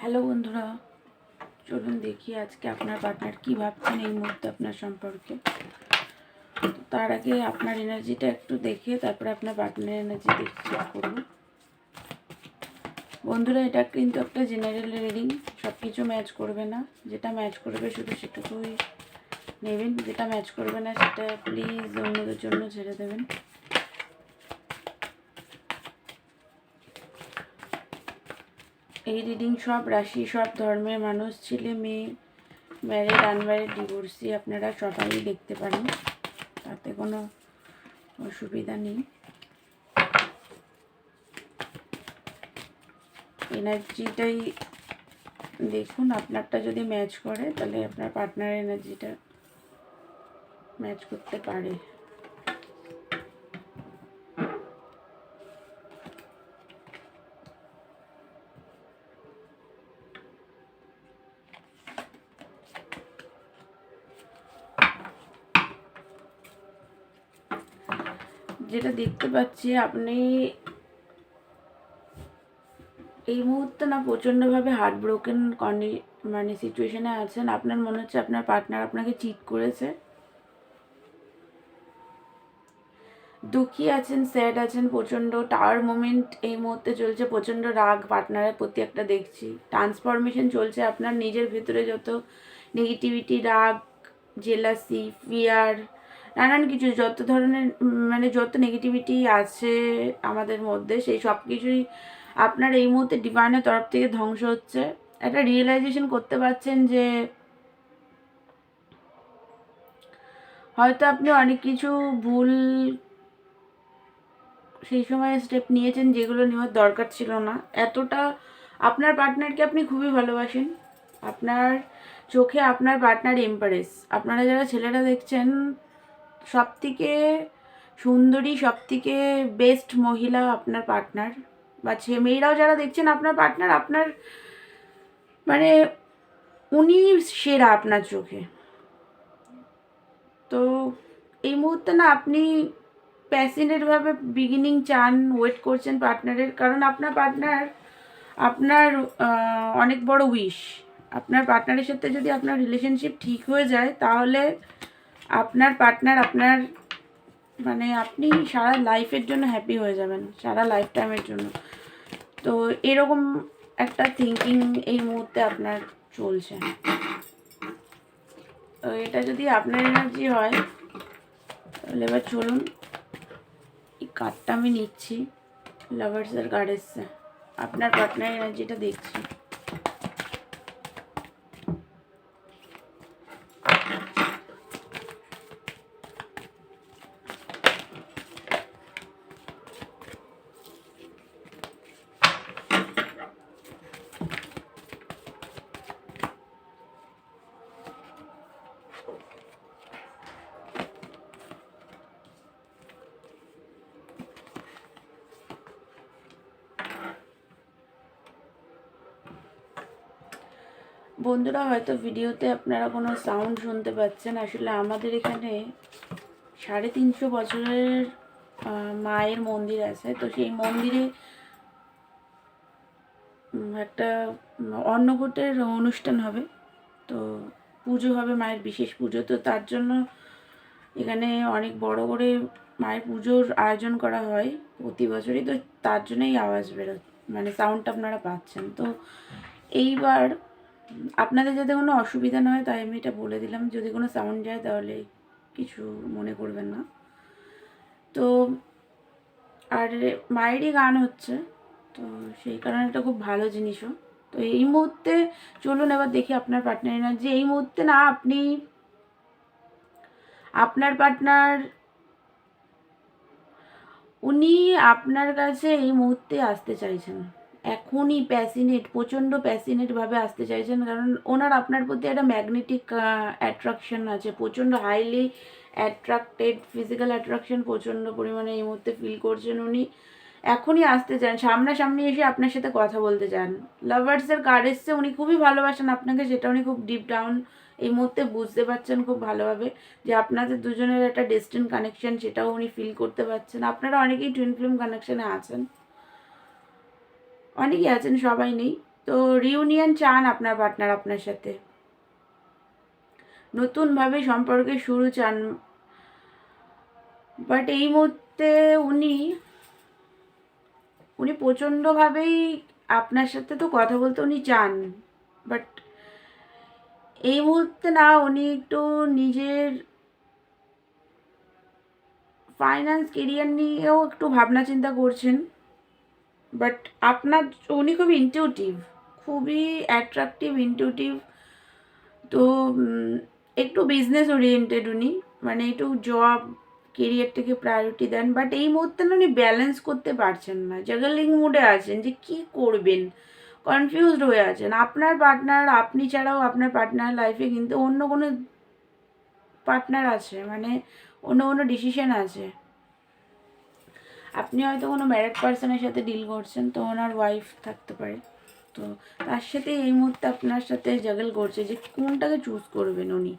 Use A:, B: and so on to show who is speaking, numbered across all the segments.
A: Hello বন্ধুরা, চলুন দেখি আজকে আপনার পার্টনার কী ভাবছেন এই মুহূর্তে আপনার সম্পর্কে। তার আগে আপনার এনার্জিটা একটু দেখে তারপরে আপনার পার্টনারের এনার্জি দেখে চেক করব। বন্ধুরা, এটা কিন্তু একটা জেনারেল রিডিং, সব কিছু ম্যাচ করবে না। যেটা ম্যাচ করবে শুধু সেটুকুই নেবেন, যেটা ম্যাচ করবে না সেটা প্লিজ অন্যদের জন্য ছেড়ে দেবেন। এই রিডিং সব রাশি, সব ধর্মের মানুষ, ছেলে মেয়ে, ম্যারিড আনম্যারিড ডিভোর্সি, আপনারা সবাই দেখতে পারেন, তাতে কোনো অসুবিধা নেই। এনার্জিটাই দেখুন, আপনারটা যদি ম্যাচ করে তাহলে আপনার পার্টনারের এনার্জিটা ম্যাচ করতে পারে। যেটা দেখতে পাচ্ছি, আপনি এই মুহূর্তে না প্রচণ্ডভাবে হার্ট ব্রোকেন মানে সিচুয়েশনে আছেন। আপনার মনে হচ্ছে আপনার পার্টনার আপনাকে চিট করেছে, দুঃখী আছেন, স্যাড আছেন, প্রচণ্ড টাওয়ার মোমেন্ট এই মুহূর্তে চলছে, প্রচণ্ড রাগ পার্টনারের প্রতি একটা দেখছি, ট্রান্সফরমেশন চলছে আপনার নিজের ভেতরে যত নেগেটিভিটি, রাগ, জেলাসি, ফিয়ার, নানান কিছু যত ধরনের মানে যত নেগেটিভিটি আছে আমাদের মধ্যে, সেই সব কিছুই আপনার এই মুহূর্তে ডিভাইনের তরফ থেকে ধ্বংস হচ্ছে। একটা রিয়েলাইজেশন করতে পারছেন যে হয়তো আপনি অনেক কিছু ভুল সেই সময় স্টেপ নিয়েছেন যেগুলো নেওয়ার দরকার ছিল না। এতটা আপনার পার্টনারকে আপনি খুবই ভালোবাসেন। আপনার চোখে আপনার পার্টনার এম্পারেস। আপনারা যারা ছেলেরা দেখছেন, সবথেকে সুন্দরী, সবথেকে বেস্ট মহিলা আপনার পার্টনার, বা মেয়েরাও যারা দেখছেন আপনার পার্টনার, আপনার মানে উনি সেরা আপনার চোখে। তো এই মুহূর্তে না আপনি প্যাশনেটভাবে বিগিনিং চান, ওয়েট করছেন পার্টনারের, কারণ আপনার পার্টনার আপনার অনেক বড় উইশ। আপনার পার্টনারের সাথে যদি আপনার রিলেশনশিপ ঠিক হয়ে যায় তাহলে আপনার পার্টনার আপনার মানে আপনি সারা লাইফের জন্য হ্যাপি হয়ে যাবেন, সারা লাইফ টাইমের জন্য। তো এরকম একটা থিঙ্কিং এই মুহূর্তে আপনার চলছে। তো এটা যদি আপনার এনার্জি হয় তাহলে এবার চলুন এই কার্ডটা আমি নিচ্ছি। লাভার্সের কার্ড এসছে, আপনার পার্টনার এনার্জিটা দেখছি। বন্ধুরা, হয়তো ভিডিওতে আপনারা কোনো সাউন্ড শুনতে পাচ্ছেন। আসলে আমাদের এখানে 350 বছরের মায়ের মন্দির আছে। তো সেই মন্দিরে একটা অন্নকূটের অনুষ্ঠান হবে, তো পুজো হবে, মায়ের বিশেষ পুজো। তো তার জন্য এখানে অনেক বড় করে মায়ের পুজোর আয়োজন করা হয় প্রতি বছরই। তো তার জন্যই আওয়াজ বেরো মানে সাউন্ডটা আপনারা পাচ্ছেন। তো এইবার আপনাদের যাতে কোনো অসুবিধা না হয় তাই আমি এটা বলে দিলাম। যদি কোনো সাউন্ড যায় তাহলে কিছু মনে করবেন না। তো আর মায়েরই গান হচ্ছে, তো সেই কারণে এটা খুব ভালো জিনিসও। তো এই মুহূর্তে চলুন এবার দেখি আপনার পার্টনার এনার্জি। এই মুহূর্তে না আপনি আপনার পার্টনার উনি আপনার কাছে এই মুহূর্তে আসতে চাইছেন, এখনই প্যাসিনেট, প্রচণ্ড প্যাসিনেটভাবে আসতে চাইছেন, কারণ ওনার আপনার প্রতি একটা ম্যাগনেটিক অ্যাট্রাকশন আছে, প্রচণ্ড হাইলি অ্যাট্রাক্টেড, ফিজিক্যাল অ্যাট্রাকশন প্রচণ্ড পরিমাণে এই মুহূর্তে ফিল করছেন উনি। এখনই আসতে চান, সামনাসামনি এসে আপনার সাথে কথা বলতে চান। লাভার্সের কার্ড এসছে, উনি খুবই ভালোবাসেন আপনাকে, সেটা উনি খুব ডিপ ডাউন এই মুহূর্তে বুঝতে পারছেন খুব ভালোভাবে, যে আপনাদের দুজনের একটা ডেস্টিন কানেকশন, সেটাও উনি ফিল করতে পারছেন। আপনারা অনেকেই টুইন ফ্লেম কানেকশানে আছেন, অনেকেই আছেন, সবাই নেই। তো রিউনিয়ন চান আপনার পার্টনার আপনার সাথে, নতুনভাবে সম্পর্কের শুরু চান, বাট এই মুহূর্তে উনি প্রচণ্ডভাবেই আপনার সাথে তো কথা বলতে উনি চান, বাট এই মুহূর্তে না, উনি একটু নিজের ফাইন্যান্স কেরিয়ার নিয়েও একটু ভাবনা চিন্তা করছেন। বাট উনি খুবই ইনটিউটিভ, খুবই অ্যাট্রাকটিভ, ইনটিউটিভ। তো একটু বিজনেস ওরিয়েন্টেড উনি, মানে একটু জব কেরিয়ারটাকে প্রায়োরিটি দেন। বাট এই মুহূর্তে না উনি ব্যালেন্স করতে পারছেন না, জাগলিং মুডে আছেন যে কি করবেন, কনফিউজড হয়ে আছেন। আপনার পার্টনার, আপনি ছাড়াও আপনার পার্টনার লাইফে কিন্তু অন্য কোনো পার্টনার আছে, মানে অন্য কোনো ডিসিশন আছে। আপনি হয়তো কোনো ম্যারিড পার্সনের সাথে ডিল করছেন, তো ওনার ওয়াইফ থাকতে পারে, তো তার সাথে এই মুহূর্তে আপনার সাথে জাগল করছে যে কোনটাকে চুজ করবেন উনি।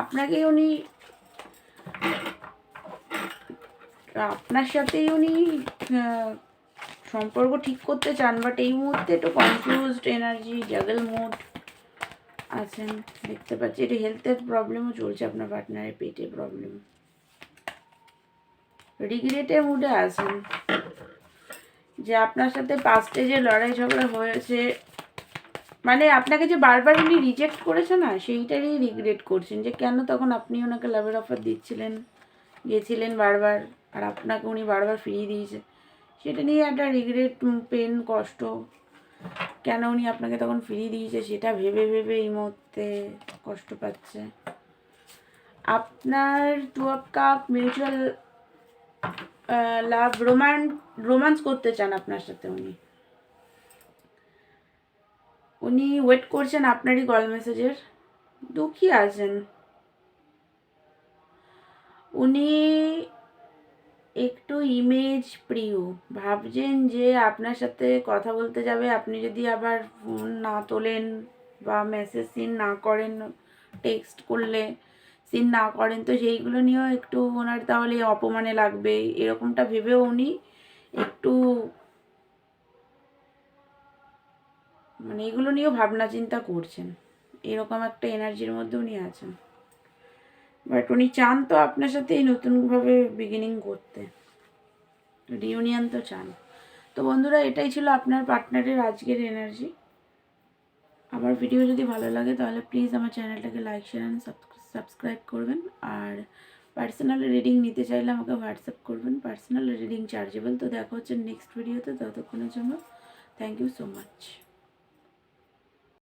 A: আপনার সাথেই উনি সম্পর্ক ঠিক করতে চান, বাট এই মুহূর্তে একটু কনফিউজড এনার্জি, জাগল মুড আছেন দেখতে পাচ্ছি। একটু হেলথের প্রবলেমও চলছে আপনার পার্টনারের, পেটে প্রবলেম, রিগ্রেটের মুডে আছেন যে আপনার সাথে পাস্টে যে লড়াই ঝগড়া হয়েছে, মানে আপনাকে যে বারবার উনি রিজেক্ট করেছে না, সেইটারই রিগ্রেট করছেন যে কেন তখন আপনি ওনাকে লাভের অফার দিচ্ছিলেন, গেছিলেন বারবার, আর আপনাকে উনি বারবার ফিরিয়ে দিয়েছে। সেটা নিয়ে একটা রিগ্রেট, পেন, কষ্ট, কেন উনি আপনাকে তখন ফিরিয়ে দিয়েছে সেটা ভেবে ভেবে এই মুহূর্তে কষ্ট পাচ্ছে। আপনার 2 of cup, mutual love, romance করতে চান আপনার সাথে উনি ওয়েট করছেন আপনারই কল মেসেজের, দুঃখী আছেন উনি, একটু ইমেজ প্রিয়, ভাবছেন যে আপনার সাথে কথা বলতে যাবে, আপনি যদি আবার ফোন না তোলেন বা মেসেজ সিন না করেন, টেক্সট করলে সিন না করেন, তো সেইগুলো নিয়েও একটু ওনার তাহলে অপমানে লাগবে, এরকমটা ভেবেও উনি একটু মানে এগুলো নিয়েও ভাবনা চিন্তা করছেন, এরকম একটা এনার্জির মধ্যে উনি আছেন। বাট উনি চান তো আপনার সাথে এই নতুনভাবে বিগিনিং করতে, রিউনিয়ন তো চান। তো বন্ধুরা, এটাই ছিল আপনার পার্টনারের আজকের এনার্জি। আমার ভিডিও যদি ভালো লাগে তাহলে প্লিজ আমার চ্যানেলটাকে লাইক, শেয়ার অ্যান্ড সাবস্ক্রাইব করবেন। আর পার্সোনাল রিডিং নিতে চাইলে আমাকে হোয়াটসঅ্যাপ করবেন, পার্সোনাল রিডিং চার্জেবল। তো দেখা হচ্ছে নেক্সট ভিডিওতে, ততক্ষণের জন্য থ্যাংক ইউ সো মাচ।